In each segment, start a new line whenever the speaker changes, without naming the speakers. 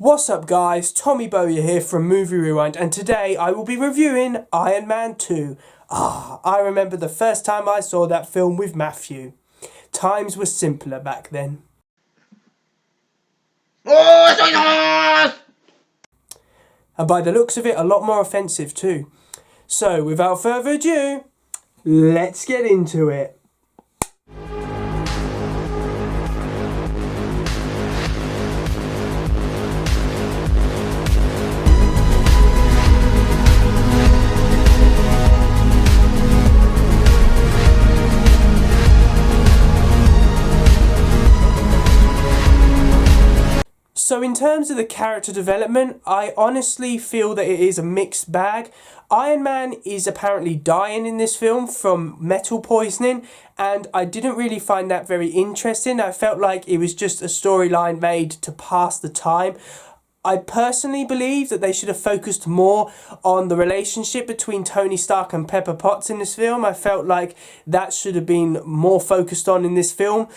What's up guys, Tommy Bowyer here from Movie Rewind, and today I will be reviewing Iron Man 2. I remember the first time I saw that film with Matthew. Times were simpler back then. And by the looks of it, a lot more offensive too. So without further ado, let's get into it. So in terms of the character development, I honestly feel that it is a mixed bag. Iron Man is apparently dying in this film from metal poisoning, and I didn't really find that very interesting. I felt like it was just a storyline made to pass the time. I personally believe that they should have focused more on the relationship between Tony Stark and Pepper Potts in this film. I felt like that should have been more focused on in this film.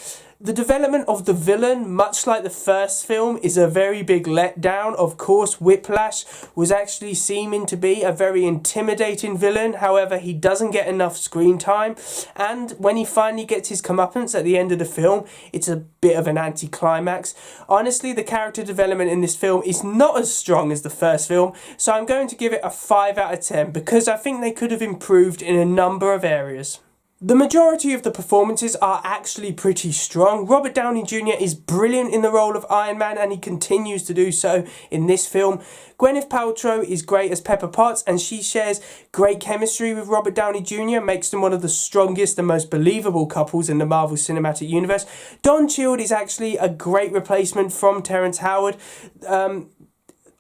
The development of the villain, much like the first film, is a very big letdown. Of course, Whiplash was actually seeming to be a very intimidating villain. However, he doesn't get enough screen time. And when he finally gets his comeuppance at the end of the film, it's a bit of an anticlimax. Honestly, the character development in this film is not as strong as the first film. So I'm going to give it a 5 out of 10 because I think they could have improved in a number of areas. The majority of the performances are actually pretty strong. Robert Downey Jr. is brilliant in the role of Iron Man, and he continues to do so in this film. Gwyneth Paltrow is great as Pepper Potts, and she shares great chemistry with Robert Downey Jr., makes them one of the strongest and most believable couples in the Marvel Cinematic Universe. Don Cheadle is actually a great replacement from Terrence Howard.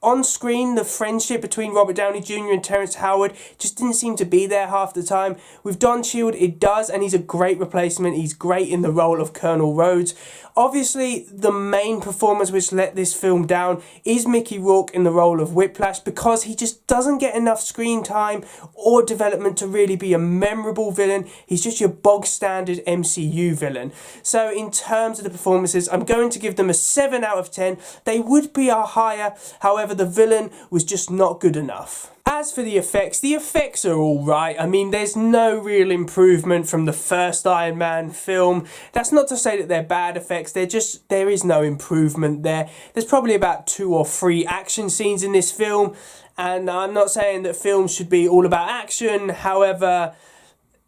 On screen, the friendship between Robert Downey Jr. and Terrence Howard just didn't seem to be there half the time. With Don Cheadle, it does, and he's a great replacement. He's great in the role of Colonel Rhodes. Obviously, the main performance which let this film down is Mickey Rourke in the role of Whiplash, because he just doesn't get enough screen time or development to really be a memorable villain. He's just your bog standard MCU villain. So in terms of the performances, I'm going to give them a 7 out of 10. They would be a higher, however, the villain was just not good enough. As for the effects are alright. I mean, there's no real improvement from the first Iron Man film. That's not to say that they're bad effects, there is no improvement there. There's probably about 2 or 3 action scenes in this film, and I'm not saying that films should be all about action. However,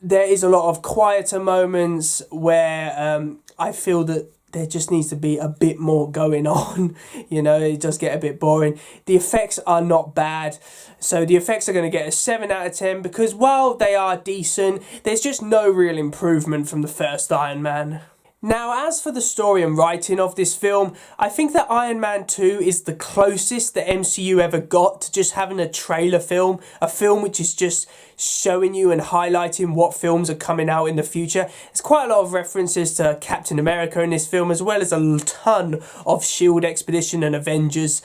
there is a lot of quieter moments where I feel that there just needs to be a bit more going on. You know, it does get a bit boring. The effects are not bad. So the effects are going to get a 7 out of 10 because while they are decent, there's just no real improvement from the first Iron Man. Now, as for the story and writing of this film, I think that Iron Man 2 is the closest the MCU ever got to just having a trailer film, a film which is just showing you and highlighting what films are coming out in the future. There's quite a lot of references to Captain America in this film, as well as a ton of S.H.I.E.L.D. Expedition and Avengers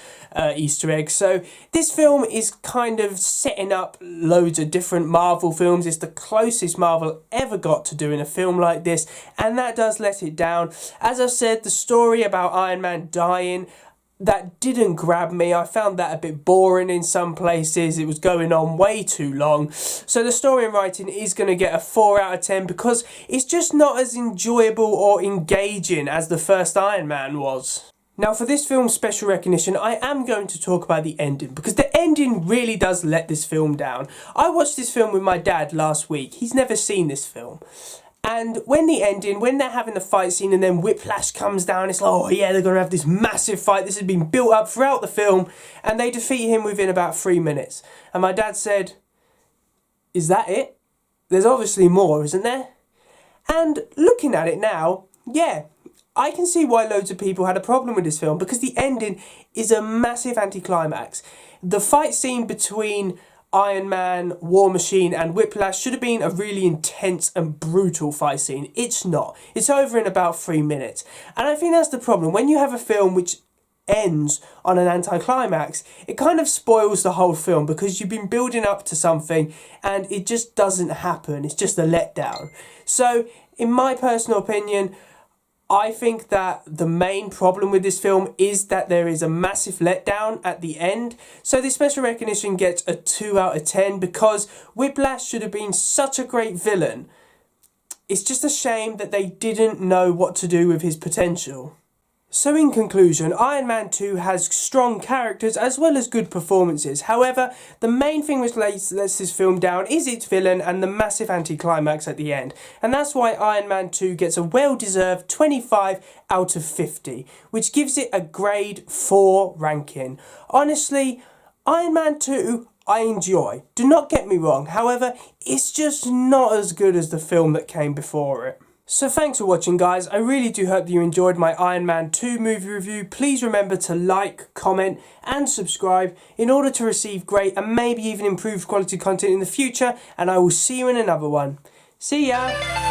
Easter eggs. So this film is kind of setting up loads of different Marvel films. It's the closest Marvel ever got to doing a film like this, and that does let it down. As I said, the story about Iron Man dying, that didn't grab me. I found that a bit boring in some places. It was going on way too long. So the story and writing is going to get a 4 out of 10 because it's just not as enjoyable or engaging as the first Iron Man was. Now, for this film's special recognition, I am going to talk about the ending, because the ending really does let this film down. I watched this film with my dad last week. He's never seen this film. And when they're having the fight scene and then Whiplash comes down, it's like, oh yeah, they're going to have this massive fight. This has been built up throughout the film, and they defeat him within about 3 minutes. And my dad said, is that it? There's obviously more, isn't there? And looking at it now, yeah, I can see why loads of people had a problem with this film, because the ending is a massive anticlimax. The fight scene between Iron Man, War Machine and Whiplash should have been a really intense and brutal fight scene. It's not. It's over in about 3 minutes. And I think that's the problem. When you have a film which ends on an anticlimax, it kind of spoils the whole film, because you've been building up to something and it just doesn't happen. It's just a letdown. So, in my personal opinion, I think that the main problem with this film is that there is a massive letdown at the end. So this special recognition gets a 2 out of 10 because Whiplash should have been such a great villain. It's just a shame that they didn't know what to do with his potential. So in conclusion, Iron Man 2 has strong characters as well as good performances. However, the main thing which lets this film down is its villain and the massive anticlimax at the end. And that's why Iron Man 2 gets a well-deserved 25 out of 50, which gives it a grade 4 ranking. Honestly, Iron Man 2 I enjoy. Do not get me wrong. However, it's just not as good as the film that came before it. So thanks for watching, guys. I really do hope that you enjoyed my Iron Man 2 movie review. Please remember to like, comment and subscribe in order to receive great and maybe even improved quality content in the future, and I will see you in another one. See ya!